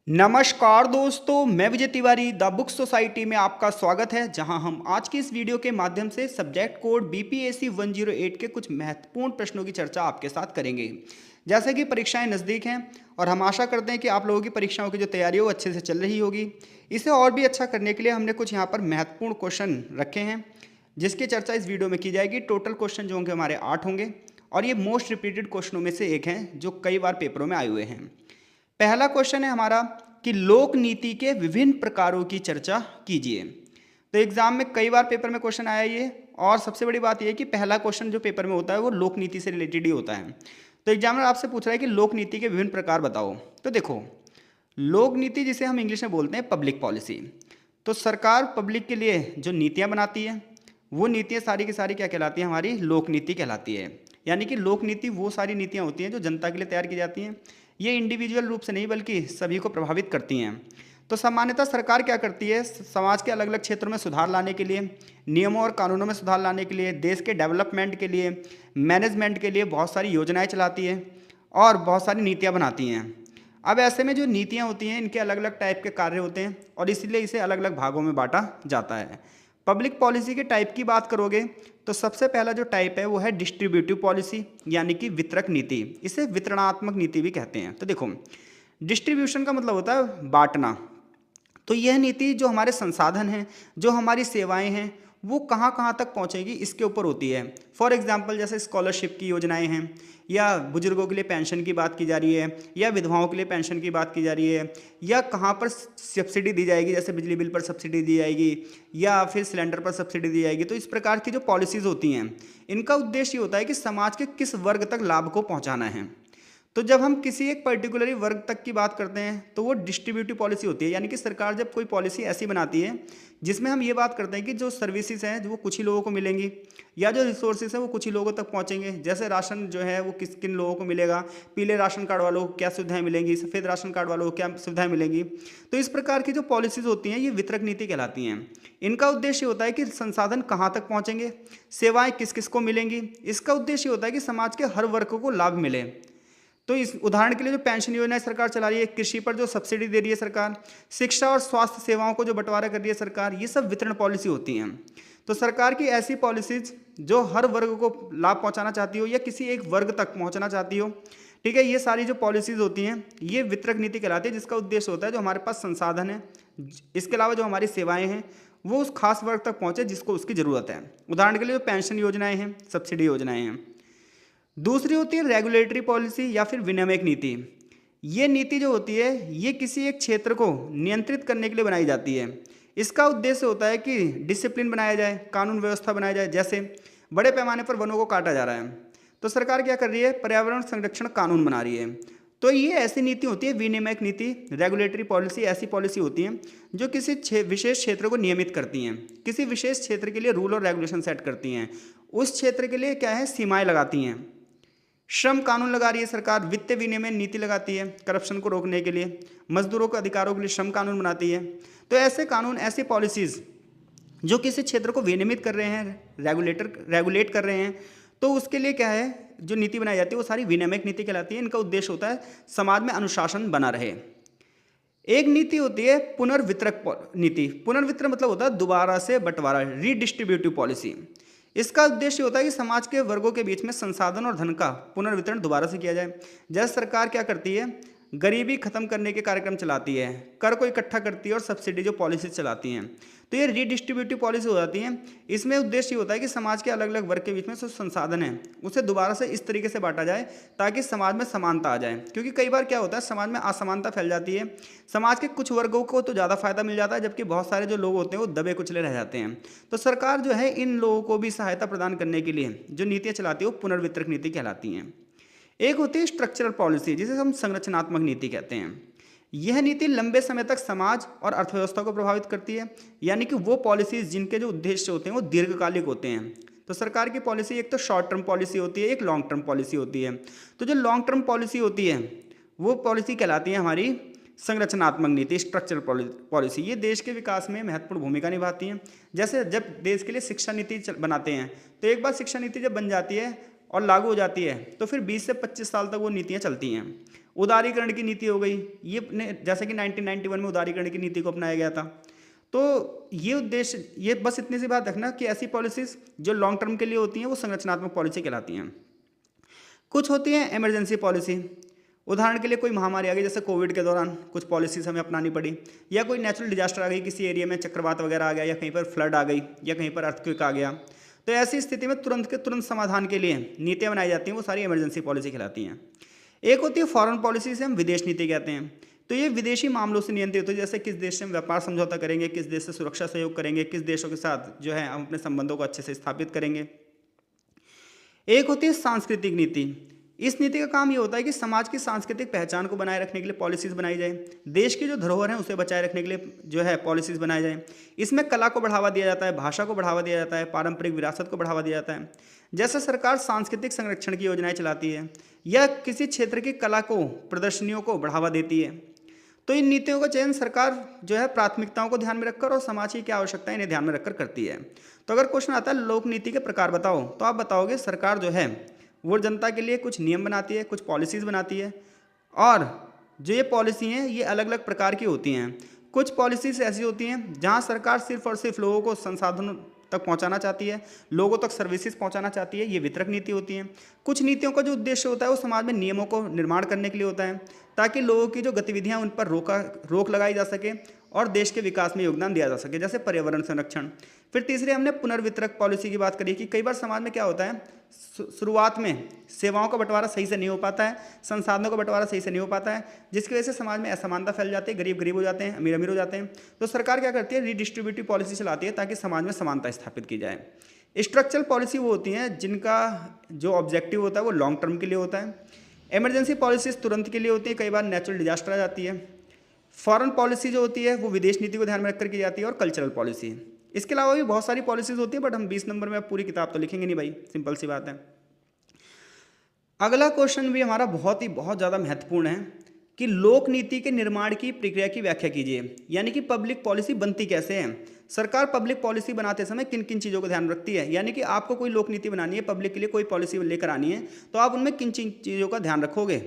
नमस्कार दोस्तों, मैं Vijay Tiwari the book society में आपका स्वागत है। जहां हम आज की इस वीडियो के माध्यम से सब्जेक्ट कोड बीपीएससी 108 के कुछ महत्वपूर्ण प्रश्नों की चर्चा आपके साथ करेंगे। जैसे कि परीक्षाएं नज़दीक हैं और हम आशा करते हैं कि आप लोगों की परीक्षाओं की जो तैयारी है वो अच्छे से चल रही होगी। इसे और भी अच्छा करने के लिए हमने कुछ यहाँ पर महत्वपूर्ण क्वेश्चन रखे हैं जिसकी चर्चा इस वीडियो में की जाएगी। टोटल क्वेश्चन जो होंगे हमारे 8 होंगे और ये मोस्ट रिपीटेड क्वेश्चनों में से एक हैं जो कई बार पेपरों में आए हुए हैं। पहला क्वेश्चन है हमारा कि लोक नीति के विभिन्न प्रकारों की चर्चा कीजिए। तो एग्जाम में कई बार पेपर में क्वेश्चन आया ये, और सबसे बड़ी बात यह है कि पहला क्वेश्चन जो पेपर में होता है वो लोक नीति से रिलेटेड ही होता है। तो एग्जामिनर आपसे पूछ रहा है कि लोक नीति के विभिन्न प्रकार बताओ। तो देखो, लोक नीति जिसे हम इंग्लिश में बोलते हैं पब्लिक पॉलिसी, तो सरकार पब्लिक के लिए जो नीतियाँ बनाती है वो नीतियाँ सारी की सारी क्या कहलाती है, हमारी लोक नीति कहलाती है। यानी कि लोक नीति वो सारी नीतियाँ होती हैं जो जनता के लिए तैयार की जाती हैं। ये इंडिविजुअल रूप से नहीं बल्कि सभी को प्रभावित करती हैं। तो सामान्यतः सरकार क्या करती है, समाज के अलग अलग क्षेत्रों में सुधार लाने के लिए, नियमों और कानूनों में सुधार लाने के लिए, देश के डेवलपमेंट के लिए, मैनेजमेंट के लिए बहुत सारी योजनाएं चलाती है और बहुत सारी नीतियां बनाती हैं। अब ऐसे में जो नीतियां होती हैं इनके अलग अलग टाइप के कार्य होते हैं और इसलिए इसे अलग अलग भागों में बांटा जाता है। पब्लिक पॉलिसी के टाइप की बात करोगे तो सबसे पहला जो टाइप है वो है डिस्ट्रीब्यूटिव पॉलिसी, यानी कि वितरक नीति। इसे वितरणात्मक नीति भी कहते हैं। तो देखो, डिस्ट्रीब्यूशन का मतलब होता है बांटना। तो यह नीति जो हमारे संसाधन हैं, जो हमारी सेवाएं हैं, वो कहाँ कहाँ तक पहुँचेगी इसके ऊपर होती है। फॉर एग्जांपल जैसे स्कॉलरशिप की योजनाएं हैं, या बुजुर्गों के लिए पेंशन की बात की जा रही है, या विधवाओं के लिए पेंशन की बात की जा रही है, या कहाँ पर सब्सिडी दी जाएगी, जैसे बिजली बिल पर सब्सिडी दी जाएगी या फिर सिलेंडर पर सब्सिडी दी जाएगी। तो इस प्रकार की जो पॉलिसीज़ होती हैं इनका उद्देश्य ये होता है कि समाज के किस वर्ग तक लाभ को पहुँचाना है। तो जब हम किसी एक पर्टिकुलर वर्ग तक की बात करते हैं तो वो डिस्ट्रीब्यूटिव पॉलिसी होती है। यानी कि सरकार जब कोई पॉलिसी ऐसी बनाती है जिसमें हम ये बात करते हैं कि जो सर्विसेज हैं वो कुछ ही लोगों को मिलेंगी, या जो रिसोर्सेज हैं वो कुछ ही लोगों तक पहुंचेंगे। जैसे राशन जो है वो किस किन लोगों को मिलेगा, पीले राशन कार्ड वालों को क्या सुविधाएं मिलेंगी, सफ़ेद राशन कार्ड वालों को क्या सुविधाएं मिलेंगी। तो इस प्रकार की जो पॉलिसीज़ होती हैं ये वितरक नीति कहलाती हैं। इनका उद्देश्य होता है कि संसाधन कहाँ तक पहुँचेंगे, सेवाएँ किस किस को मिलेंगी। इसका उद्देश्य होता है कि समाज के हर वर्ग को लाभ मिले। तो इस उदाहरण के लिए जो पेंशन योजना सरकार चला रही है, कृषि पर जो सब्सिडी दे रही है सरकार, शिक्षा और स्वास्थ्य सेवाओं को जो बंटवारा कर रही है सरकार, ये सब वितरण पॉलिसी होती हैं। तो सरकार की ऐसी पॉलिसीज जो हर वर्ग को लाभ पहुंचाना चाहती हो या किसी एक वर्ग तक पहुंचाना चाहती हो, ठीक है, ये सारी जो पॉलिसीज होती हैं ये वितरक नीति कहलाती है। जिसका उद्देश्य होता है जो हमारे पास संसाधन है, इसके अलावा जो हमारी सेवाएँ हैं वो उस खास वर्ग तक पहुँचे जिसको उसकी ज़रूरत है। उदाहरण के लिए जो पेंशन योजनाएँ हैं, सब्सिडी योजनाएँ हैं। दूसरी होती है रेगुलेटरी पॉलिसी या फिर विनियामक नीति। ये नीति जो होती है ये किसी एक क्षेत्र को नियंत्रित करने के लिए बनाई जाती है। इसका उद्देश्य होता है कि डिसिप्लिन बनाया जाए, कानून व्यवस्था बनाया जाए। जैसे बड़े पैमाने पर वनों को काटा जा रहा है तो सरकार क्या कर रही है, पर्यावरण संरक्षण कानून बना रही है। तो ये ऐसी नीति होती है विनियामक नीति, रेगुलेटरी पॉलिसी। ऐसी पॉलिसी होती हैं जो किसी विशेष क्षेत्र को नियमित करती हैं, किसी विशेष क्षेत्र के लिए रूल और रेगुलेशन सेट करती हैं, उस क्षेत्र के लिए क्या है, सीमाएं लगाती हैं। श्रम कानून लगा रही है सरकार, वित्तीय विनियमन नीति लगाती है करप्शन को रोकने के लिए, मजदूरों के अधिकारों के लिए श्रम कानून बनाती है। तो ऐसे कानून, ऐसी पॉलिसीज जो किसी क्षेत्र को विनियमित कर रहे हैं, रेगुलेट कर रहे हैं, तो उसके लिए क्या है, जो नीति बनाई जाती है वो सारी विनियामक नीति कहलाती है। इनका उद्देश्य होता है समाज में अनुशासन बना रहे। एक नीति होती है पुनर्वितरक नीति। पुनर्वितरण मतलब होता है दोबारा से बंटवारा, रीडिस्ट्रीब्यूटिव पॉलिसी। इसका उद्देश्य होता है कि समाज के वर्गों के बीच में संसाधन और धन का पुनर्वितरण दोबारा से किया जाए। जैसे सरकार क्या करती है, गरीबी खत्म करने के कार्यक्रम चलाती है, कर को इकट्ठा करती है और सब्सिडी जो पॉलिसी चलाती हैं, तो ये रीडिस्ट्रीब्यूटिव पॉलिसी हो जाती है। इसमें उद्देश्य होता है कि समाज के अलग अलग वर्ग के बीच में जो संसाधन है उसे दोबारा से इस तरीके से बांटा जाए ताकि समाज में समानता आ जाए। क्योंकि कई बार क्या होता है, समाज में असमानता फैल जाती है। समाज के कुछ वर्गों को तो ज़्यादा फायदा मिल जाता है जबकि बहुत सारे जो लोग होते हैं वो दबे कुचले रह जाते हैं। तो सरकार जो है इन लोगों को भी सहायता प्रदान करने के लिए जो नीतियाँ चलाती है वो पुनर्वितरक नीति कहलाती हैं। एक होती है स्ट्रक्चरल पॉलिसी जिसे हम संरचनात्मक नीति कहते हैं। यह नीति लंबे समय तक समाज और अर्थव्यवस्था को प्रभावित करती है। यानी कि वो पॉलिसीज जिनके जो उद्देश्य होते हैं वो दीर्घकालिक होते हैं। तो सरकार की पॉलिसी एक तो शॉर्ट टर्म पॉलिसी होती है, एक लॉन्ग टर्म पॉलिसी होती है। तो जो लॉन्ग टर्म पॉलिसी होती है वो पॉलिसी कहलाती है हमारी संरचनात्मक नीति, स्ट्रक्चरल पॉलिसी। ये देश के विकास में महत्वपूर्ण भूमिका निभाती हैं। जैसे जब देश के लिए शिक्षा नीति बनाते हैं तो एक बार शिक्षा नीति जब बन जाती है और लागू हो जाती है तो फिर 20 से 25 साल तक वो नीतियाँ चलती हैं। उदारीकरण की नीति हो गई, जैसे कि 1991 में उदारीकरण की नीति को अपनाया गया था। तो ये उद्देश्य, ये बस इतनी सी बात रखना कि ऐसी पॉलिसीज जो लॉन्ग टर्म के लिए होती हैं वो संरचनात्मक पॉलिसी कहलाती हैं। कुछ होती हैं इमरजेंसी पॉलिसी, उदाहरण के लिए कोई महामारी आ गई, जैसे कोविड के दौरान कुछ पॉलिसीज हमें अपनानी पड़ी, या कोई नेचुरल डिजास्टर आ गई, किसी एरिया में चक्रवात वगैरह आ गया, या कहीं पर फ्लड आ गई, या कहीं पर अर्थक्वेक आ गया। तो ऐसी स्थिति में तुरंत के तुरंत समाधान के लिए नीतियाँ बनाई जाती हैं, वो सारी इमरजेंसी पॉलिसी कहलाती हैं। एक होती है फॉरेन पॉलिसी, से हम विदेश नीति कहते हैं। तो ये विदेशी मामलों से नियंत्रित होती है, जैसे किस देश से हम व्यापार समझौता करेंगे, किस देश से सुरक्षा सहयोग करेंगे, किस देशों के साथ जो है हम अपने संबंधों को अच्छे से स्थापित करेंगे। एक होती है सांस्कृतिक नीति। इस नीति का काम ये होता है कि समाज की सांस्कृतिक पहचान को बनाए रखने के लिए पॉलिसीज बनाई जाए, देश की जो धरोहर है उसे बचाए रखने के लिए जो है पॉलिसीज बनाई जाए। इसमें कला को बढ़ावा दिया जाता है, भाषा को बढ़ावा दिया जाता है, पारंपरिक विरासत को बढ़ावा दिया जाता है। जैसे सरकार सांस्कृतिक संरक्षण की योजनाएं चलाती है या किसी क्षेत्र की कला को, प्रदर्शनियों को बढ़ावा देती है। तो इन नीतियों का चयन सरकार जो है प्राथमिकताओं को ध्यान में रखकर और समाज की क्या आवश्यकता है इन्हें ध्यान में रखकर करती है। तो अगर क्वेश्चन आता है लोक नीति के प्रकार बताओ, तो आप बताओगे सरकार जो है वो जनता के लिए कुछ नियम बनाती है, कुछ पॉलिसीज़ बनाती है, और जो ये पॉलिसी हैं ये अलग अलग प्रकार की होती हैं। कुछ पॉलिसीज ऐसी होती हैं जहां सरकार सिर्फ और सिर्फ लोगों को संसाधनों तक पहुंचाना चाहती है, लोगों तक सर्विसेज पहुंचाना चाहती है, ये वितरक नीति होती है। कुछ नीतियों का जो उद्देश्य होता है वो समाज में नियमों को निर्माण करने के लिए होता है, ताकि लोगों की जो गतिविधियां उन पर रोक लगाई जा सके और देश के विकास में योगदान दिया जा सके, जैसे पर्यावरण संरक्षण। फिर तीसरे हमने पुनर्वितरक पॉलिसी की बात करी कि कई बार समाज में क्या होता है, शुरुआत में सेवाओं का बंटवारा सही से नहीं हो पाता है, संसाधनों का बंटवारा सही से नहीं हो पाता है, जिसकी वजह से समाज में असमानता फैल जाती है, गरीब गरीब हो जाते हैं, अमीर अमीर हो जाते हैं। तो सरकार क्या करती है, रीडिस्ट्रीब्यूटिव पॉलिसी चलाती है ताकि समाज में समानता स्थापित की जाए। स्ट्रक्चरल पॉलिसी वो होती हैं जिनका जो ऑब्जेक्टिव होता है वो लॉन्ग टर्म के लिए होता है। इमरजेंसी पॉलिसीज तुरंत के लिए होती है, कई बार नेचुरल डिजास्टर आ जाती है। फॉरेन पॉलिसी जो होती है वो विदेश नीति को ध्यान में रखकर की जाती है। और कल्चरल पॉलिसी, इसके अलावा भी बहुत सारी पॉलिसीज होती है, बट हम 20 नंबर में पूरी किताब तो लिखेंगे नहीं भाई, सिंपल सी बात है। अगला क्वेश्चन भी हमारा बहुत ज़्यादा महत्वपूर्ण है कि लोक नीति के निर्माण की प्रक्रिया की व्याख्या कीजिए, यानी कि पब्लिक पॉलिसी बनती कैसे है। सरकार पब्लिक पॉलिसी बनाते समय किन किन चीज़ों को ध्यान रखती है, यानी कि आपको कोई लोक नीति बनानी है, पब्लिक के लिए कोई पॉलिसी लेकर आनी है, तो आप उनमें किन चीज़ों का ध्यान रखोगे।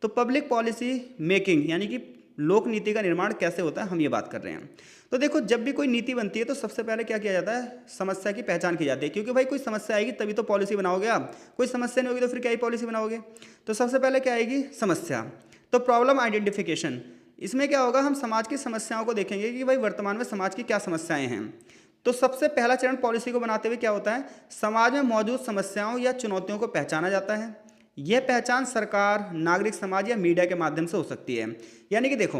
तो पब्लिक पॉलिसी मेकिंग यानी कि लोक नीति का निर्माण कैसे होता है, हम ये बात कर रहे हैं। तो देखो, जब भी कोई नीति बनती है तो सबसे पहले क्या किया जाता है, समस्या की पहचान की जाती है, क्योंकि भाई कोई समस्या आएगी तभी तो पॉलिसी बनाओगे आप, कोई समस्या नहीं होगी तो फिर क्या ही पॉलिसी बनाओगे। तो सबसे पहले क्या आएगी, समस्या। तो प्रॉब्लम आइडेंटिफिकेशन, इसमें क्या होगा, हम समाज की समस्याओं को देखेंगे कि भाई वर्तमान में समाज की क्या समस्याएं हैं। तो सबसे पहला चरण पॉलिसी को बनाते हुए क्या होता है, समाज में मौजूद समस्याओं या चुनौतियों को पहचाना जाता है। यह पहचान सरकार, नागरिक समाज या मीडिया के माध्यम से हो सकती है। यानी कि देखो,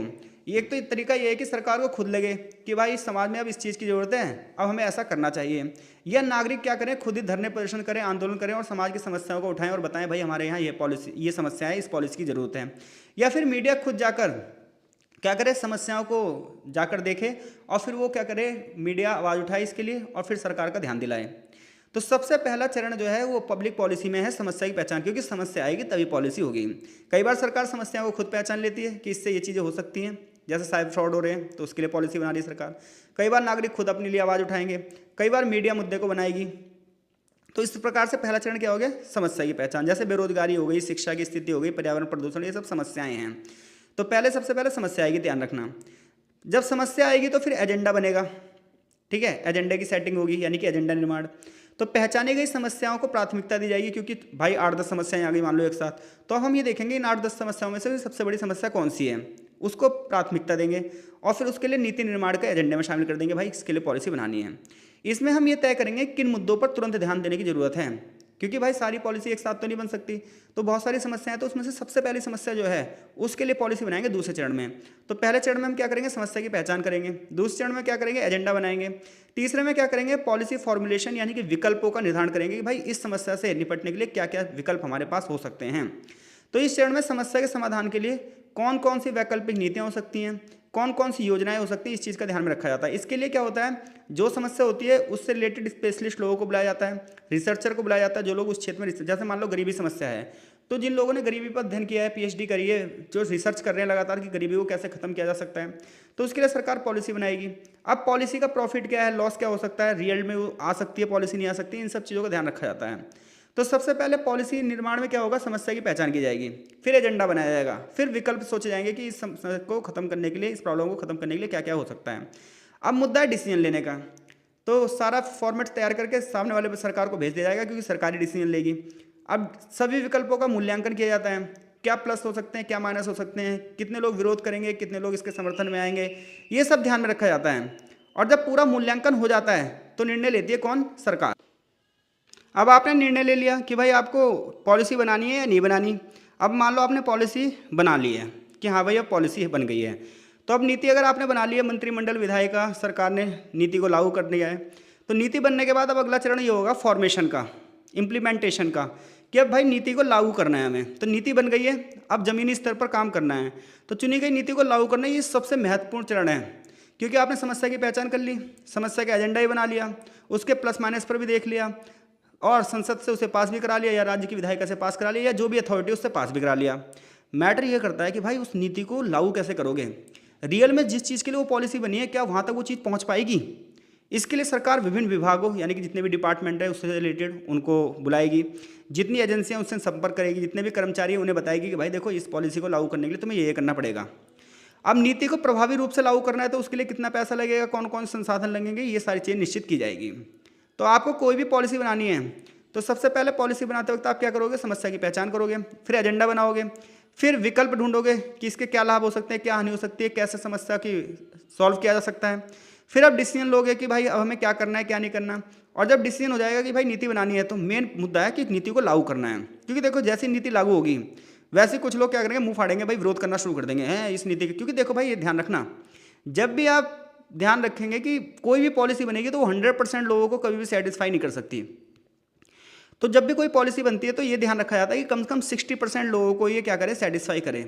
एक तो तरीका यह है कि सरकार को खुद लगे कि भाई समाज में अब इस चीज़ की ज़रूरत है, अब हमें ऐसा करना चाहिए, या नागरिक क्या करें, खुद ही धरने प्रदर्शन करें, आंदोलन करें और समाज की समस्याओं को उठाएं और बताएं भाई हमारे यहाँ ये पॉलिसी, ये समस्या है, इस पॉलिसी की ज़रूरत है। या फिर मीडिया खुद जाकर क्या करे, समस्याओं को जाकर देखे और फिर वो क्या करे, मीडिया आवाज़ उठाए इसके लिए और फिर सरकार का ध्यान दिलाए। तो सबसे पहला चरण जो है वो पब्लिक पॉलिसी में है, समस्या की पहचान, क्योंकि समस्या आएगी तभी पॉलिसी होगी। कई बार सरकार समस्याओं को खुद पहचान लेती है कि इससे ये चीज़ें हो सकती हैं, जैसे साइबर फ्रॉड हो रहे हैं तो उसके लिए पॉलिसी बना रही है सरकार। कई बार नागरिक खुद अपने लिए आवाज़ उठाएंगे, कई बार मीडिया मुद्दे को बनाएगी। तो इस प्रकार से पहला चरण क्या हो गया, समस्या की पहचान। जैसे बेरोजगारी हो गई, शिक्षा की स्थिति हो गई, पर्यावरण प्रदूषण, ये सब समस्याएं हैं। तो पहले सबसे पहले समस्या आएगी, ध्यान रखना। जब समस्या आएगी तो फिर एजेंडा बनेगा, ठीक है, एजेंडे की सेटिंग होगी, यानी कि एजेंडा निर्माण। तो पहचानी गई समस्याओं को प्राथमिकता दी जाएगी, क्योंकि भाई 8-10 समस्याएं आ गई मान लो एक साथ, तो हम ये देखेंगे इन 8-10 समस्याओं में से सबसे बड़ी समस्या कौन सी है, उसको प्राथमिकता देंगे और फिर उसके लिए नीति निर्माण का एजेंडे में शामिल कर देंगे, भाई इसके लिए पॉलिसी बनानी है। इसमें हम ये तय करेंगे किन मुद्दों पर तुरंत ध्यान देने की जरूरत है, क्योंकि भाई सारी पॉलिसी एक साथ तो नहीं बन सकती, तो बहुत सारी समस्याएं, तो उसमें से सबसे पहली समस्या जो है उसके लिए पॉलिसी बनाएंगे दूसरे चरण में। तो पहले चरण में हम क्या करेंगे, समस्या की पहचान करेंगे, दूसरे चरण में क्या करेंगे, एजेंडा बनाएंगे, तीसरे में क्या करेंगे, पॉलिसी फॉर्मुलेशन यानी कि विकल्पों का निर्धारण करेंगे कि भाई इस समस्या से निपटने के लिए क्या क्या विकल्प हमारे पास हो सकते हैं। तो इस चरण में समस्या के समाधान के लिए कौन कौन सी वैकल्पिक नीतियाँ हो सकती हैं, कौन कौन सी योजनाएं हो सकती हैं, इस चीज़ का ध्यान में रखा जाता है। इसके लिए क्या होता है, जो समस्या होती है उससे रिलेटेड स्पेशलिस्ट लोगों को बुलाया जाता है, रिसर्चर को बुलाया जाता है, जो लोग उस क्षेत्र में जैसे मान लो गरीबी समस्या है, तो जिन लोगों ने गरीबी पर अध्ययन किया है, पीएचडी करी है, जो रिसर्च कर रहे हैं लगातार कि गरीबी को कैसे खत्म किया जा सकता है, तो उसके लिए सरकार पॉलिसी बनाएगी। अब पॉलिसी का प्रॉफिट क्या है, लॉस क्या हो सकता है, रियल में वो आ सकती है पॉलिसी, नहीं आ सकती, इन सब चीज़ों का ध्यान रखा जाता है। तो सबसे पहले पॉलिसी निर्माण में क्या होगा, समस्या की पहचान की जाएगी, फिर एजेंडा बनाया जाएगा, फिर विकल्प सोचे जाएंगे कि इस समस्या को खत्म करने के लिए, इस प्रॉब्लम को खत्म करने के लिए क्या क्या हो सकता है। अब मुद्दा है डिसीजन लेने का, तो सारा फॉर्मेट तैयार करके सामने वाले सरकार को भेज दिया जाएगा, क्योंकि सरकारी डिसीजन लेगी। अब सभी विकल्पों का मूल्यांकन किया जाता है, क्या प्लस हो सकते हैं, क्या माइनस हो सकते हैं, कितने लोग विरोध करेंगे, कितने लोग इसके समर्थन में आएंगे, ये सब ध्यान में रखा जाता है। और जब पूरा मूल्यांकन हो जाता है तो निर्णय लेती है कौन, सरकार। अब आपने निर्णय ले लिया कि भाई आपको पॉलिसी बनानी है या नहीं बनानी। अब मान लो आपने पॉलिसी बना ली है कि हाँ भाई अब पॉलिसी बन गई है, तो अब नीति अगर आपने बना ली है, मंत्रिमंडल विधायिका सरकार ने नीति को लागू कर दिया है, तो नीति बनने के बाद अब अगला चरण ये होगा फॉर्मेशन का, इम्प्लीमेंटेशन का, कि अब भाई नीति को लागू करना है हमें। तो नीति बन गई है, अब जमीनी स्तर पर काम करना है, तो चुनी गई नीति को लागू करना ये सबसे महत्वपूर्ण चरण है, क्योंकि आपने समस्या की पहचान कर ली, समस्या का एजेंडा ही बना लिया, उसके प्लस माइनस पर भी देख लिया, और संसद से उसे पास भी करा लिया, या राज्य की विधायिका से पास करा लिया, या जो भी अथॉरिटी उससे पास भी करा लिया। मैटर ये करता है कि भाई उस नीति को लागू कैसे करोगे, रियल में जिस चीज़ के लिए वो पॉलिसी बनी है क्या वहाँ तक वो चीज़ पहुँच पाएगी। इसके लिए सरकार विभिन्न विभागों यानी कि जितने भी डिपार्टमेंट है उससे रिलेटेड उनको बुलाएगी, जितनी एजेंसियाँ उससे संपर्क करेगी, जितने भी कर्मचारी उन्हें बताएगी कि भाई देखो इस पॉलिसी को लागू करने के लिए तुम्हें ये करना पड़ेगा। अब नीति को प्रभावी रूप से लागू करना है तो उसके लिए कितना पैसा लगेगा, कौन कौन संसाधन लगेंगे, ये सारी चीज़ें निश्चित की जाएगी। तो आपको कोई भी पॉलिसी बनानी है तो सबसे पहले पॉलिसी बनाते वक्त आप क्या करोगे, समस्या की पहचान करोगे, फिर एजेंडा बनाओगे, फिर विकल्प ढूंढोगे कि इसके क्या लाभ हो सकते हैं, क्या हानि हो सकती है, कैसे समस्या की सॉल्व किया जा सकता है। फिर आप डिसीजन लोगे कि भाई अब हमें क्या करना है क्या नहीं करना। और जब डिसीजन हो जाएगा कि भाई नीति बनानी है, तो मेन मुद्दा है कि नीति को लागू करना है, क्योंकि देखो जैसी नीति लागू होगी वैसे कुछ लोग क्या करेंगे, मुंह फाड़ेंगे, भाई विरोध करना शुरू कर देंगे हैं इस नीति के। क्योंकि देखो भाई ये ध्यान रखना, जब भी आप ध्यान रखेंगे कि कोई भी पॉलिसी बनेगी तो वो 100% लोगों को कभी भी सेटिस्फाई नहीं कर सकती। तो जब भी कोई पॉलिसी बनती है तो ये ध्यान रखा जाता है कि कम से कम 60% लोगों को ये क्या करे, सेटिस्फाई करे।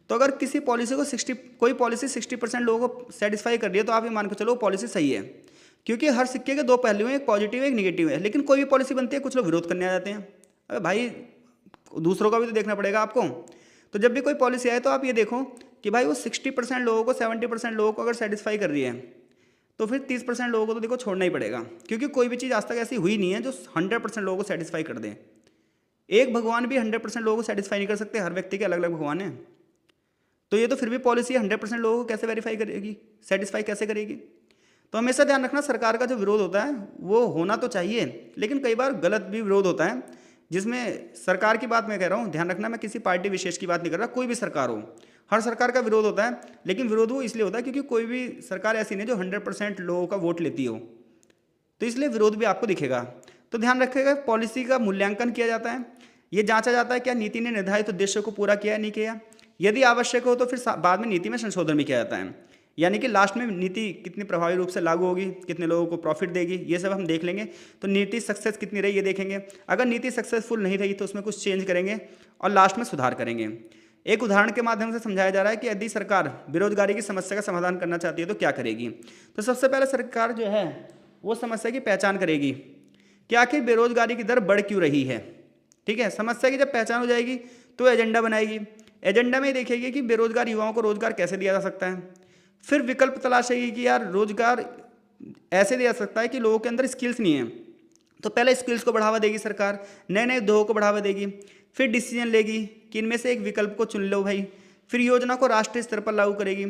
तो अगर किसी पॉलिसी को कोई पॉलिसी 60% लोगों को सेटिस्फाई कर रही है तो आप ये मान के चलो वो पॉलिसी सही है, क्योंकि हर सिक्के के दो पहलू हैं, एक पॉजिटिव है एक निगेटिव है। लेकिन कोई भी पॉलिसी बनती है कुछ लोग विरोध करने आ जाते हैं, अरे भाई दूसरों का भी तो देखना पड़ेगा आपको। तो जब भी कोई पॉलिसी आए तो आप ये देखो कि भाई वो 60% लोगों को 70% लोगों को अगर सेटिस्फाई कर रही है तो फिर 30% लोगों को तो देखो छोड़ना ही पड़ेगा, क्योंकि कोई भी चीज़ आज तक ऐसी हुई नहीं है जो 100% लोगों को सेटिस्फाई कर दे। एक भगवान भी 100% लोगों को सेटिस्फाई नहीं कर सकते, हर व्यक्ति के अलग अलग भगवान हैं। तो ये तो फिर भी पॉलिसी 100% लोगों को कैसे वेरीफाई करेगी, सेटिस्फाई कैसे करेगी। तो हमेशा ध्यान रखना सरकार का जो विरोध होता है वो होना तो चाहिए, लेकिन कई बार गलत भी विरोध होता है, जिसमें सरकार की बात मैं कह रहा हूँ, ध्यान रखना मैं किसी पार्टी विशेष की बात नहीं कर रहा, कोई भी सरकार हो, हर सरकार का विरोध होता है, लेकिन विरोध वो इसलिए होता है क्योंकि कोई भी सरकार ऐसी नहीं जो 100% लोगों का वोट लेती हो, तो इसलिए विरोध भी आपको दिखेगा। तो ध्यान रखिएगा पॉलिसी का मूल्यांकन किया जाता है, ये जांचा जाता है क्या नीति ने निर्धारित उद्देश्यों को पूरा किया है नहीं किया, यदि आवश्यक हो तो फिर बाद में नीति में संशोधन भी किया जाता है, यानी कि लास्ट में नीति कितनी प्रभावी रूप से लागू होगी, कितने लोगों को प्रॉफिट देगी, ये सब हम देख लेंगे। तो नीति सक्सेस कितनी रही ये देखेंगे, अगर नीति सक्सेसफुल नहीं रही तो उसमें कुछ चेंज करेंगे और लास्ट में सुधार करेंगे। एक उदाहरण के माध्यम से समझाया जा रहा है कि यदि सरकार बेरोजगारी की समस्या का समाधान करना चाहती है तो क्या करेगी। तो सबसे पहले सरकार जो है वो समस्या की पहचान करेगी कि आखिर बेरोजगारी की दर बढ़ क्यों रही है। ठीक है, समस्या की जब पहचान हो जाएगी तो एजेंडा बनाएगी, एजेंडा में देखेगी कि बेरोजगार युवाओं को रोजगार कैसे दिया जा सकता है। फिर विकल्प तलाशेगी कि यार रोजगार ऐसे दिया जा सकता है कि लोगों के अंदर स्किल्स नहीं है, तो पहले स्किल्स को बढ़ावा देगी सरकार, नए नए उद्योगों को बढ़ावा देगी। फिर डिसीजन लेगी कि इनमें से एक विकल्प को चुन लो भाई, फिर योजना को राष्ट्रीय स्तर पर लागू करेगी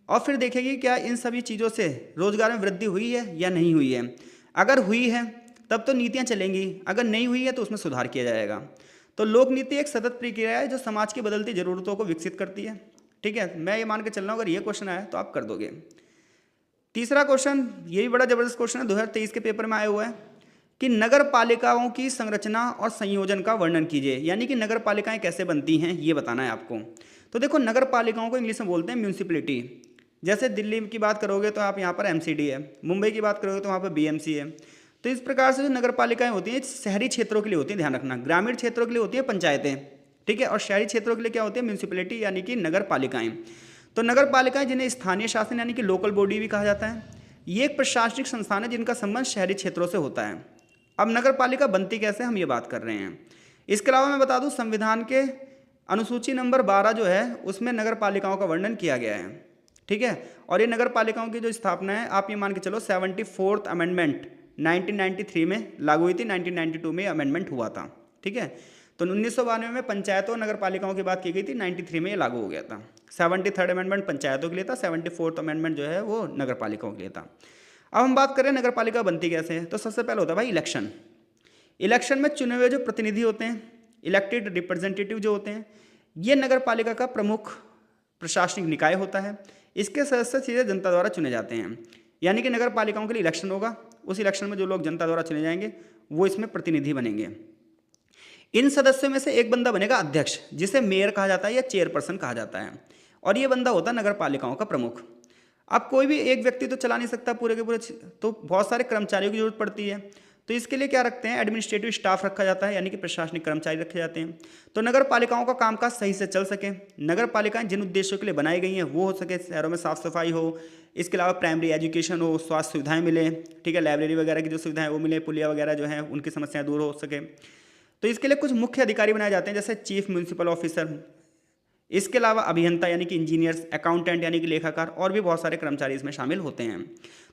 और फिर देखेगी क्या इन सभी चीज़ों से रोजगार में वृद्धि हुई है या नहीं हुई है। अगर हुई है तब तो नीतियाँ चलेंगी, अगर नहीं हुई है तो उसमें सुधार किया जाएगा। तो लोक नीति एक सतत प्रक्रिया है जो समाज की बदलती जरूरतों को विकसित करती है। ठीक है, मैं ये मान के चल रहा हूँ अगर ये क्वेश्चन आया तो आप कर दोगे। तीसरा क्वेश्चन, ये भी बड़ा जबरदस्त क्वेश्चन है, 2023 के पेपर में आया हुआ है कि नगर पालिकाओं की संरचना और संयोजन का वर्णन कीजिए, यानी कि नगर पालिकाएं कैसे बनती हैं ये बताना है आपको। तो देखो नगर पालिकाओं को इंग्लिश में बोलते हैं म्यूनिसिपैलिटी। जैसे दिल्ली की बात करोगे तो आप यहाँ पर एमसीडी है, मुंबई की बात करोगे तो वहाँ पर बीएमसी है। तो इस प्रकार से जो नगर पालिकाएं होती हैं शहरी क्षेत्रों के लिए होती हैं, ध्यान रखना, ग्रामीण क्षेत्रों के लिए होती है पंचायतें। ठीक है, और शहरी क्षेत्रों के लिए क्या होती है, म्यूनिसिपैलिटी यानी कि नगर पालिकाएं। तो नगर पालिकाएं जिन्हें स्थानीय शासन यानी कि लोकल बॉडी भी कहा जाता है, ये एक प्रशासनिक संस्थान है जिनका संबंध शहरी क्षेत्रों से होता है। अब नगर पालिका बनती कैसे हम ये बात कर रहे हैं। इसके अलावा मैं बता दूं संविधान के अनुसूची नंबर 12 जो है उसमें नगर पालिकाओं का वर्णन किया गया है। ठीक है, और ये नगर पालिकाओं की जो स्थापना है आप ये मान के चलो 74th अमेंडमेंट 1993 में लागू हुई थी, 1992 में अमेंडमेंट हुआ था। ठीक है। तो 1992 में पंचायतों और नगर पालिकाओं की बात की गई थी, 93 में ये लागू हो गया था। 73rd अमेंडमेंट पंचायतों के लिए था, 74th अमेंडमेंट जो है वो नगर पालिकाओं के लिए था। अब हम बात करें नगर पालिका बनती कैसे है, तो सबसे पहले होता है भाई इलेक्शन। इलेक्शन में चुने हुए जो प्रतिनिधि होते हैं, इलेक्टेड रिप्रेजेंटेटिव जो होते हैं, ये नगर पालिका का प्रमुख प्रशासनिक निकाय होता है। इसके सदस्य सीधे जनता द्वारा चुने जाते हैं, यानी कि नगर पालिकाओं के लिए इलेक्शन होगा, उस इलेक्शन में जो लोग जनता द्वारा चुने जाएंगे वो इसमें प्रतिनिधि बनेंगे। इन सदस्यों में से एक बंदा बनेगा अध्यक्ष, जिसे मेयर कहा जाता है या चेयरपर्सन कहा जाता है, और ये बंदा होता है नगर पालिकाओं का प्रमुख। अब कोई भी एक व्यक्ति तो चला नहीं सकता पूरे के पूरे, तो बहुत सारे कर्मचारियों की जरूरत पड़ती है। तो इसके लिए क्या रखते हैं, एडमिनिस्ट्रेटिव स्टाफ रखा जाता है, यानी कि प्रशासनिक कर्मचारी रखे जाते हैं। तो नगर पालिकाओं का कामकाज सही से चल सके, नगर पालिकाएं जिन उद्देश्यों के लिए बनाई गई हैं वो हो सके, शहरों में साफ सफाई हो, इसके अलावा प्राइमरी एजुकेशन हो, स्वास्थ्य सुविधाएं मिले, ठीक है, लाइब्रेरी वगैरह की जो सुविधाएं वो मिले, पुलिया वगैरह जो है उनकी समस्याएं दूर हो सके। तो इसके लिए कुछ मुख्य अधिकारी बनाए जाते हैं, जैसे चीफ म्यूनिसिपल ऑफिसर, इसके अलावा अभियंता यानी कि इंजीनियर्स, अकाउंटेंट यानी कि लेखाकार, और भी बहुत सारे कर्मचारी इसमें शामिल होते हैं।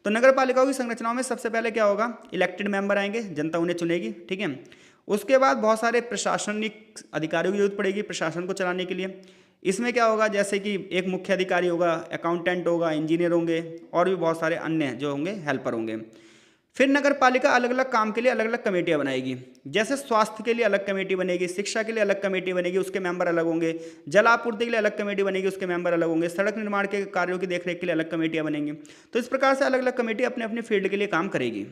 तो नगर पालिकाओं की संरचनाओं में सबसे पहले क्या होगा, इलेक्टेड मेंबर आएंगे, जनता उन्हें चुनेगी, ठीक है। उसके बाद बहुत सारे प्रशासनिक अधिकारियों की जरूरत पड़ेगी प्रशासन को चलाने के लिए। इसमें क्या होगा, जैसे कि एक मुख्य अधिकारी होगा, अकाउंटेंट होगा, इंजीनियर होंगे, और भी बहुत सारे अन्य जो होंगे हेल्पर होंगे। फिर नगर पालिका अलग अलग काम के लिए अलग अलग कमेटियां बनाएगी, जैसे स्वास्थ्य के लिए अलग कमेटी बनेगी, शिक्षा के लिए अलग कमेटी बनेगी, उसके मेंबर अलग होंगे, जल आपूर्ति के लिए अलग कमेटी बनेगी, उसके मेंबर अलग होंगे, सड़क निर्माण के कार्यों की देखरेख के लिए अलग कमेटियां बनेंगी। तो इस प्रकार से अलग अलग कमेटी अपने अपने फील्ड के लिए काम करेगी।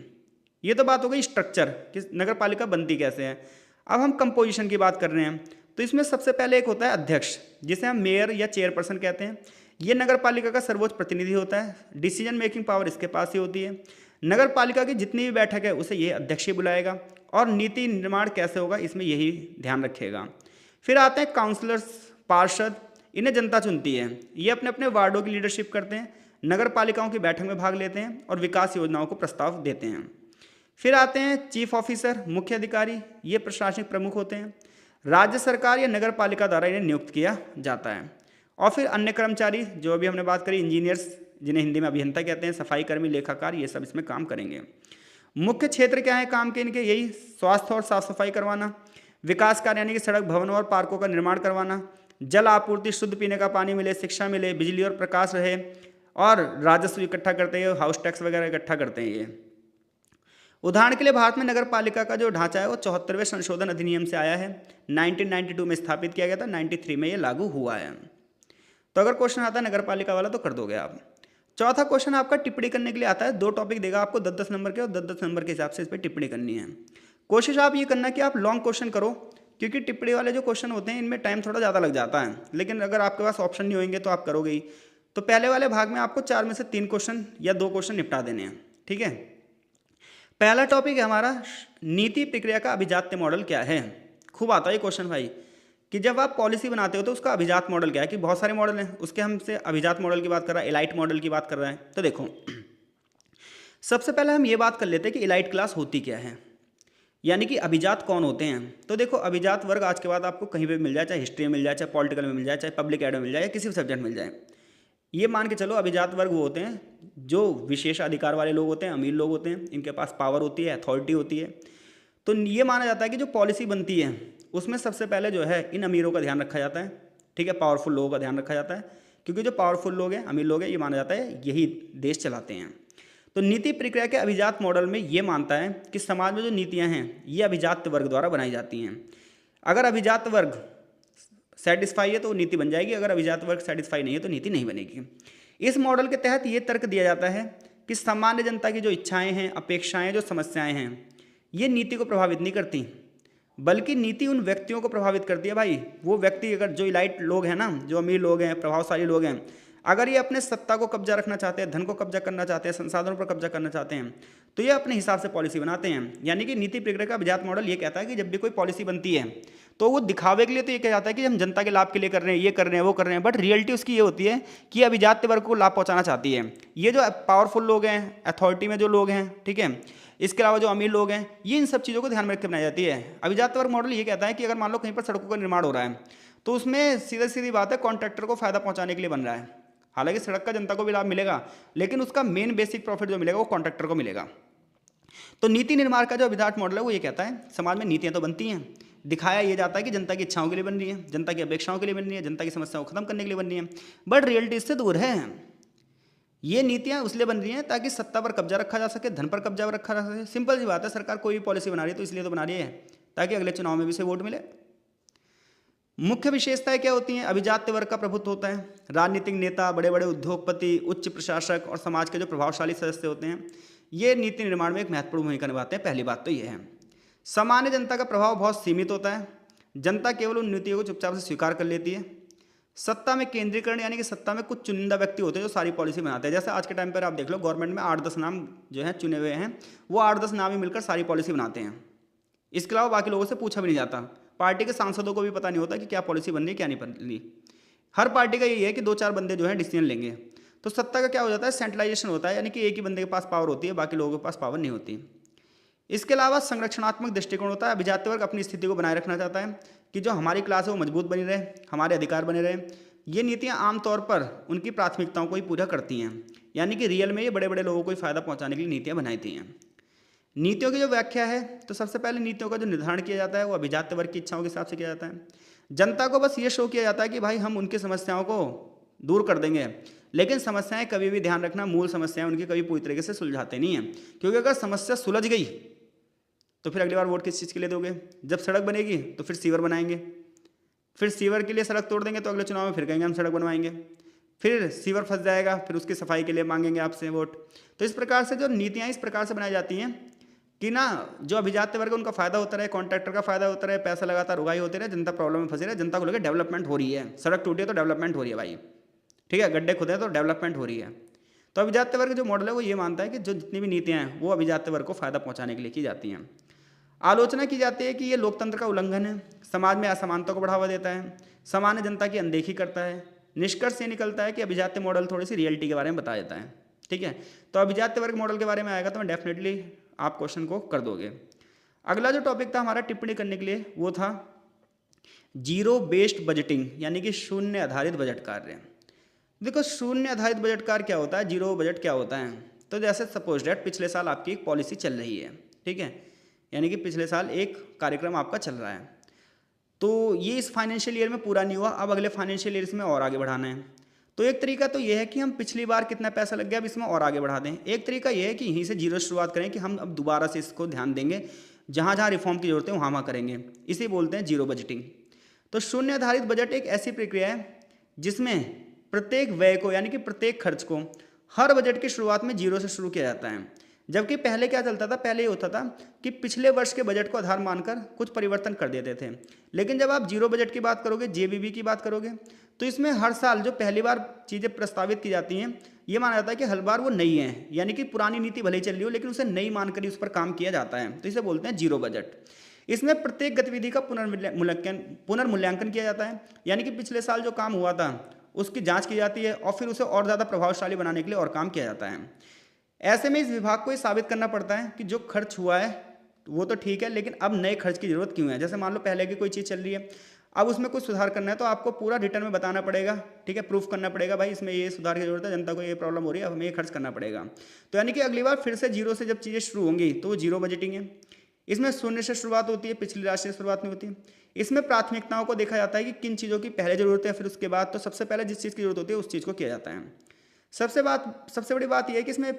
ये तो बात हो गई स्ट्रक्चर कि नगर पालिका बनती कैसे है। अब हम कंपोजिशन की बात कर रहे हैं, तो इसमें सबसे पहले एक होता है अध्यक्ष, जिसे हम मेयर या चेयरपर्सन कहते हैं। ये नगर पालिका का सर्वोच्च प्रतिनिधि होता है, डिसीजन मेकिंग पावर इसके पास ही होती है। नगर पालिका की जितनी भी बैठक है उसे ये अध्यक्ष ही बुलाएगा, और नीति निर्माण कैसे होगा इसमें यही ध्यान रखेगा। फिर आते हैं काउंसलर्स, पार्षद, इन्हें जनता चुनती है, ये अपने अपने वार्डों की लीडरशिप करते हैं, नगर पालिकाओं की बैठक में भाग लेते हैं और विकास योजनाओं को प्रस्ताव देते हैं। फिर आते हैं चीफ ऑफिसर, मुख्य अधिकारी, ये प्रशासनिक प्रमुख होते हैं, राज्य सरकार या नगर पालिका द्वारा इन्हें नियुक्त किया जाता है। और फिर अन्य कर्मचारी जो अभी हमने बात करी, इंजीनियर्स जिन्हें हिंदी में अभियंता कहते हैं, सफाई कर्मी, लेखाकार, ये सब इसमें काम करेंगे। मुख्य क्षेत्र क्या है काम के इनके, यही स्वास्थ्य और साफ सफाई करवाना, विकास कार्य यानी कि सड़क, भवन और पार्कों का निर्माण करवाना, जल आपूर्ति, शुद्ध पीने का पानी मिले, शिक्षा मिले, बिजली और प्रकाश रहे, और राजस्व इकट्ठा करते हैं, हाउस टैक्स वगैरह इकट्ठा करते हैं ये। उदाहरण के लिए भारत में नगर पालिका का जो ढांचा है वो 74वें संशोधन अधिनियम से आया है, 1992 में स्थापित किया गया था, 93 में ये लागू हुआ है। तो अगर क्वेश्चन आता है नगर पालिका वाला तो कर दोगे आप। चौथा क्वेश्चन आपका टिप्पणी करने के लिए आता है, 2 टॉपिक देगा आपको 10-10 नंबर के, और 10-10 नंबर के हिसाब से इस पर टिप्पणी करनी है। कोशिश आप ये करना कि आप लॉन्ग क्वेश्चन करो, क्योंकि टिप्पणी वाले जो क्वेश्चन होते हैं इनमें टाइम थोड़ा ज़्यादा लग जाता है, लेकिन अगर आपके पास ऑप्शन नहीं होंगे तो आप करोगे ही। तो पहले वाले भाग में आपको 4 में से 3 क्वेश्चन या 2 क्वेश्चन निपटा देने हैं, ठीक है। पहला टॉपिक है हमारा नीति प्रक्रिया का अभिजात्य मॉडल क्या है। खूब आता है ये क्वेश्चन भाई, कि जब आप पॉलिसी बनाते हो तो उसका अभिजात मॉडल क्या है, कि बहुत सारे मॉडल हैं, उसके हमसे अभिजात मॉडल की बात कर रहा है, एलाइट मॉडल की बात कर रहा है। तो देखो सबसे पहले हम ये बात कर लेते हैं कि एलाइट क्लास होती क्या है, यानी कि अभिजात कौन होते हैं। तो देखो अभिजात वर्ग आज के बाद आपको कहीं पर मिल जाए, चाहे हिस्ट्री में मिल जाए, चाहे पॉलिटिकल में मिल जाए, चाहे पब्लिक एड में मिल जाए, या किसी भी सब्जेक्ट मिल जाए। ये मान के चलो अभिजात वर्ग वो होते हैं जो विशेष अधिकार वाले लोग होते हैं, अमीर लोग होते हैं, इनके पास पावर होती है, अथॉरिटी होती है। तो ये माना जाता है कि जो पॉलिसी बनती है उसमें सबसे पहले जो है इन अमीरों का ध्यान रखा जाता है, ठीक है, पावरफुल लोगों का ध्यान रखा जाता है, क्योंकि जो पावरफुल लोग हैं, अमीर लोग हैं, ये माना जाता है यही देश चलाते हैं। तो नीति प्रक्रिया के अभिजात मॉडल में ये मानता है कि समाज में जो नीतियाँ हैं ये अभिजात वर्ग द्वारा बनाई जाती हैं। अगर अभिजात वर्ग सेटिस्फाई है तो नीति बन जाएगी, अगर अभिजात वर्ग सेटिस्फाई नहीं है तो नीति नहीं बनेगी। इस मॉडल के तहत ये तर्क दिया जाता है कि सामान्य जनता की जो इच्छाएं हैं, अपेक्षाएं, जो समस्याएं हैं, ये नीति को प्रभावित नहीं करती, बल्कि नीति उन व्यक्तियों को प्रभावित करती है। भाई वो व्यक्ति, अगर जो इलाइट लोग हैं ना, जो अमीर लोग हैं, प्रभावशाली लोग हैं, अगर ये अपने सत्ता को कब्जा रखना चाहते हैं, धन को कब्जा करना चाहते हैं, संसाधनों पर कब्जा करना चाहते हैं, तो ये अपने हिसाब से पॉलिसी बनाते हैं। यानी कि नीति प्रक्रिया का अभिजात मॉडल ये कहता है कि जब भी कोई पॉलिसी बनती है तो वो दिखावे के लिए तो ये कहा जाता है कि हम जनता के लाभ के लिए कर रहे हैं, ये कर रहे हैं, वो कर रहे हैं, बट रियलिटी उसकी ये होती है कि ये अभिजात वर्ग को लाभ पहुंचाना चाहती है। ये जो पावरफुल लोग हैं, अथॉरिटी में जो लोग हैं, ठीक है, इसके अलावा जो अमीर लोग हैं, ये इन सब चीज़ों को ध्यान में रखकर बनाई जाती है। अभिजात वर्ग मॉडल ये कहता है कि अगर मान लो कहीं पर सड़कों का निर्माण हो रहा है तो उसमें सीधी सीधी बात है कॉन्ट्रैक्टर को फायदा पहुंचाने के लिए बन रहा है। हालांकि सड़क का जनता को भी लाभ मिलेगा, लेकिन उसका मेन बेसिक प्रॉफिट जो मिलेगा वो कॉन्ट्रैक्टर को मिलेगा। तो नीति निर्माण का जो अभिजात मॉडल है वो ये कहता है समाज में नीतियां तो बनती हैं, दिखाया ये जाता है कि जनता की इच्छाओं के लिए बन रही है, जनता की अपेक्षाओं के लिए बन रही है, जनता की समस्याओं को खत्म करने के लिए बन रही है, बट रियलिटी इससे दूर है। ये नीतियां इसलिए बन रही हैं ताकि सत्ता पर कब्जा रखा जा सके, धन पर कब्जा रखा जा सके। सिंपल सी बात है, सरकार कोई भी पॉलिसी बना रही है तो इसलिए तो बना रही है ताकि अगले चुनाव में भी से वोट मिले। मुख्य विशेषताएं क्या होती हैं? अभिजात्य वर्ग का प्रभुत्व होता है, राजनीतिक नेता, बड़े बड़े उद्योगपति, उच्च प्रशासक और समाज के जो प्रभावशाली सदस्य होते हैं, ये नीति निर्माण में एक महत्वपूर्ण भूमिका निभाते हैं। पहली बात तो ये है। सामान्य जनता का प्रभाव बहुत सीमित होता है, जनता केवल उन नीतियों को चुपचाप से स्वीकार कर लेती है। सत्ता में केंद्रीकरण, यानी कि सत्ता में कुछ चुनिंदा व्यक्ति होते हैं जो सारी पॉलिसी बनाते हैं। जैसे आज के टाइम पर आप देख लो, गवर्नमेंट में 8-10 नाम जो है चुने हुए हैं, वो 8-10 नाम ही मिलकर सारी पॉलिसी बनाते हैं। इसके अलावा बाकी लोगों से पूछा भी नहीं जाता। पार्टी के सांसदों को भी पता नहीं होता कि क्या पॉलिसी बन रही है क्या नहीं बन रही। हर पार्टी का यही है कि 2-4 बंदे जो है डिसीजन लेंगे। तो सत्ता का क्या हो जाता है? सेंट्रलाइजेशन होता है, यानी कि एक ही बंदे के पास पावर होती है, बाकी लोगों के पास पावर नहीं होती। इसके अलावा संरक्षणात्मक दृष्टिकोण होता है। अभिजात्य वर्ग अपनी स्थिति को बनाए रखना चाहता है कि जो हमारी क्लास है वो मजबूत बनी रहे, हमारे अधिकार बने रहे। ये नीतियां आमतौर पर उनकी प्राथमिकताओं को ही पूरा करती हैं, यानी कि रियल में ये बड़े बड़े लोगों को फ़ायदा पहुंचाने के लिए नीतियां बनाई थी हैं। नीतियों की जो व्याख्या है, तो सबसे पहले नीतियों का जो निर्धारण किया जाता है वो अभिजात्य वर्ग की इच्छाओं के हिसाब से किया जाता है। जनता को बस ये शो किया जाता है कि भाई हम उनकी समस्याओं को दूर कर देंगे, लेकिन समस्याएं कभी भी, ध्यान रखना, मूल समस्याएं उनकी कभी पूरी तरीके से सुलझाते नहीं हैं। क्योंकि अगर समस्या सुलझ गई तो फिर अगली बार वोट किस चीज़ के लिए दोगे? जब सड़क बनेगी तो फिर सीवर बनाएंगे, फिर सीवर के लिए सड़क तोड़ देंगे तो अगले चुनाव में फिर कहेंगे हम सड़क बनवाएंगे, फिर सीवर फंस जाएगा, फिर उसकी सफाई के लिए मांगेंगे आपसे वोट। तो इस प्रकार से जो नीतियाँ इस प्रकार से बनाई जाती हैं कि ना जो अभिजात्य वर्ग उनका फायदा होता रहे, कॉन्ट्रैक्टर का फायदा होता रहे, पैसा लगातार उगाही होते रहे, जनता प्रॉब्लम में फंसी रहे, जनता को लगे डेवलपमेंट हो रही है, सड़क टूटी है तो डेवलपमेंट हो रही है भाई, ठीक है, गड्ढे खुदे तो डेवलपमेंट हो रही है। तो अभिजात्य वर्ग जो मॉडल है वो ये मानता है कि जो जितनी भी नीतियाँ हैं वो अभिजात्य वर्ग को फायदा पहुँचाने के लिए की जाती हैं। आलोचना की जाती है कि ये लोकतंत्र का उल्लंघन है, समाज में असमानता को बढ़ावा देता है, सामान्य जनता की अनदेखी करता है। निष्कर्ष ये निकलता है कि अभिजात्य मॉडल थोड़ी सी रियलिटी के बारे में बता देता है, ठीक है। तो अभिजात्य वर्ग मॉडल के बारे में आएगा तो मैं डेफिनेटली आप क्वेश्चन को कर दोगे। अगला जो टॉपिक था हमारा टिप्पणी करने के लिए वो था जीरो बेस्ड बजटिंग, यानी कि शून्य आधारित बजट कार्य। देखो, शून्य आधारित बजट कार्य क्या होता है, जीरो बजट क्या होता है? तो जैसे सपोज डेट पिछले साल आपकी एक पॉलिसी चल रही है, ठीक है, यानी कि पिछले साल एक कार्यक्रम आपका चल रहा है, तो ये इस फाइनेंशियल ईयर में पूरा नहीं हुआ, अब अगले फाइनेंशियल ईयर में और आगे बढ़ाना है। तो एक तरीका तो ये है कि हम पिछली बार कितना पैसा लग गया अब इसमें और आगे बढ़ा दें। एक तरीका ये है कि यहीं से जीरो शुरुआत करें कि हम अब दोबारा से इसको ध्यान देंगे, जहाँ जहाँ रिफॉर्म की जरूरत है वहाँ वहाँ करेंगे, इसे बोलते हैं जीरो बजटिंग। तो शून्य आधारित बजट एक ऐसी प्रक्रिया है जिसमें प्रत्येक व्यय को, यानी कि प्रत्येक खर्च को हर बजट की शुरुआत में जीरो से शुरू किया जाता है। जबकि पहले क्या चलता था? पहले ये होता था कि पिछले वर्ष के बजट को आधार मानकर कुछ परिवर्तन कर देते थे। लेकिन जब आप जीरो बजट की बात करोगे, जेबीबी की बात करोगे, तो इसमें हर साल जो पहली बार चीज़ें प्रस्तावित की जाती हैं, ये माना जाता है कि हर बार वो नई है, यानी कि पुरानी नीति भले ही चल रही हो लेकिन उसे नई मानकर ही उस पर काम किया जाता है। तो इसे बोलते हैं जीरो बजट। इसमें प्रत्येक गतिविधि का पुनर्मूल्यांकन किया जाता है, यानी कि पिछले साल जो काम हुआ था उसकी जाँच की जाती है और फिर उसे और ज़्यादा प्रभावशाली बनाने के लिए और काम किया जाता है। ऐसे में इस विभाग को ये साबित करना पड़ता है कि जो खर्च हुआ है वो तो ठीक है, लेकिन अब नए खर्च की जरूरत क्यों है। जैसे मान लो पहले की कोई चीज़ चल रही है, अब उसमें कुछ सुधार करना है तो आपको पूरा रिटर्न में बताना पड़ेगा, ठीक है, प्रूफ करना पड़ेगा, भाई इसमें ये सुधार की जरूरत है, जनता को ये प्रॉब्लम हो रही है, अब हमें ये खर्च करना पड़ेगा। तो यानी कि अगली बार फिर से जीरो से जब चीज़ें शुरू होंगी तो वो जीरो बजटिंग है। इसमें शून्य से शुरुआत होती है, पिछली राशि से शुरुआत नहीं होती। इसमें प्राथमिकताओं को देखा जाता है कि किन चीज़ों की पहले जरूरत है, फिर उसके बाद। तो सबसे पहले जिस चीज़ की जरूरत होती है उस चीज़ को किया जाता है। सबसे बड़ी बात यह है कि इसमें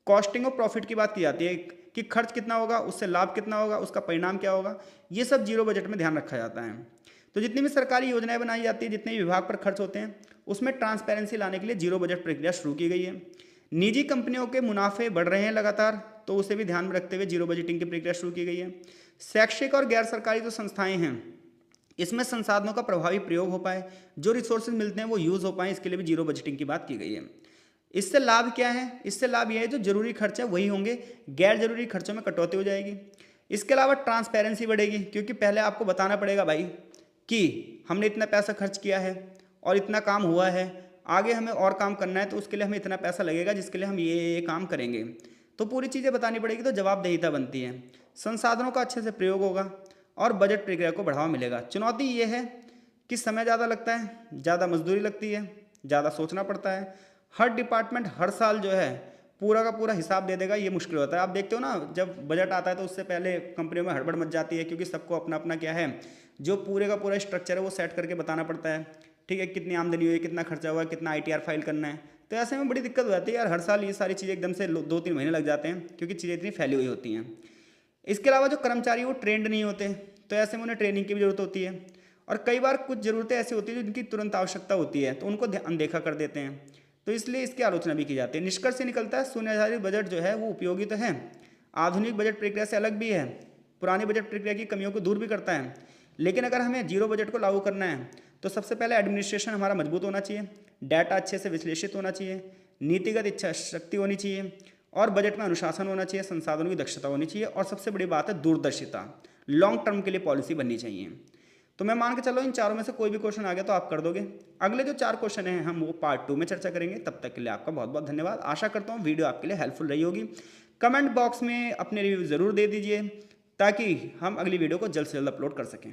कॉस्टिंग और प्रॉफिट की बात की जाती है कि खर्च कितना होगा, उससे लाभ कितना होगा, उसका परिणाम क्या होगा, ये सब जीरो बजट में ध्यान रखा जाता है। तो जितनी भी सरकारी योजनाएं बनाई जाती है, जितने भी विभाग पर खर्च होते हैं, उसमें ट्रांसपेरेंसी लाने के लिए जीरो बजट प्रक्रिया शुरू की गई है। निजी कंपनियों के मुनाफे बढ़ रहे हैं लगातार, तो उसे भी ध्यान में रखते हुए जीरो बजटिंग की प्रक्रिया शुरू की गई है। शैक्षिक और गैर सरकारी जो संस्थाएं हैं, इसमें संसाधनों का प्रभावी प्रयोग हो पाए, जो रिसोर्सेज मिलते हैं वो यूज़ हो पाए, इसके लिए भी जीरो बजटिंग की बात की गई है। इससे लाभ क्या है? इससे लाभ यह है जो जरूरी खर्च है वही होंगे, गैर जरूरी खर्चों में कटौती हो जाएगी। इसके अलावा ट्रांसपेरेंसी बढ़ेगी, क्योंकि पहले आपको बताना पड़ेगा भाई कि हमने इतना पैसा खर्च किया है और इतना काम हुआ है, आगे हमें और काम करना है तो उसके लिए हमें इतना पैसा लगेगा, जिसके लिए हम ये काम करेंगे। तो पूरी चीज़ें बतानी पड़ेगी, तो जवाबदेहिता बनती है। संसाधनों का अच्छे से प्रयोग होगा और बजट प्रक्रिया को बढ़ावा मिलेगा। चुनौती ये है कि समय ज़्यादा लगता है, ज़्यादा मजदूरी लगती है, ज़्यादा सोचना पड़ता है। हर डिपार्टमेंट हर साल जो है पूरा का पूरा हिसाब दे देगा, ये मुश्किल होता है। आप देखते हो ना, जब बजट आता है तो उससे पहले कंपनियों में हड़बड़ मच जाती है, क्योंकि सबको अपना अपना क्या है, जो पूरे का पूरा स्ट्रक्चर है वो सेट करके बताना पड़ता है। ठीक है, कितनी आमदनी हुई, कितना खर्चा हुआ, कितना ITR फाइल करना है। तो ऐसे में बड़ी दिक्कत हो जाती है यार, हर साल ये सारी चीज़ें एकदम से 2-3 महीने लग जाते हैं, क्योंकि चीज़ें इतनी फैली हुई होती हैं। इसके अलावा जो कर्मचारी वो ट्रेंड नहीं होते, तो ऐसे में उन्हें ट्रेनिंग की भी जरूरत होती है। और कई बार कुछ ज़रूरतें ऐसी होती है जिनकी तुरंत आवश्यकता होती है, तो उनको अनदेखा कर देते हैं। तो इसलिए इसकी आलोचना भी की जाती है। निष्कर्ष से निकलता है, शून्य आधारित बजट जो है वो उपयोगी तो है, आधुनिक बजट प्रक्रिया से अलग भी है, पुरानी बजट प्रक्रिया की कमियों को दूर भी करता है। लेकिन अगर हमें जीरो बजट को लागू करना है तो सबसे पहले एडमिनिस्ट्रेशन हमारा मजबूत होना चाहिए, डाटा अच्छे से विश्लेषित होना चाहिए, नीतिगत इच्छा शक्ति होनी चाहिए, और बजट में अनुशासन होना चाहिए, संसाधनों की दक्षता होनी चाहिए, और सबसे बड़ी बात है दूरदर्शिता, लॉन्ग टर्म के लिए पॉलिसी बननी चाहिए। तो मैं मान के चलो इन चारों में से कोई भी क्वेश्चन आ गया तो आप कर दोगे। अगले जो 4 क्वेश्चन हैं हम वो पार्ट 2 में चर्चा करेंगे। तब तक के लिए आपका बहुत बहुत धन्यवाद। आशा करता हूँ वीडियो आपके लिए हेल्पफुल रही होगी। कमेंट बॉक्स में अपने रिव्यू ज़रूर दे दीजिए, ताकि हम अगली वीडियो को जल्द से जल्द अपलोड कर सकें।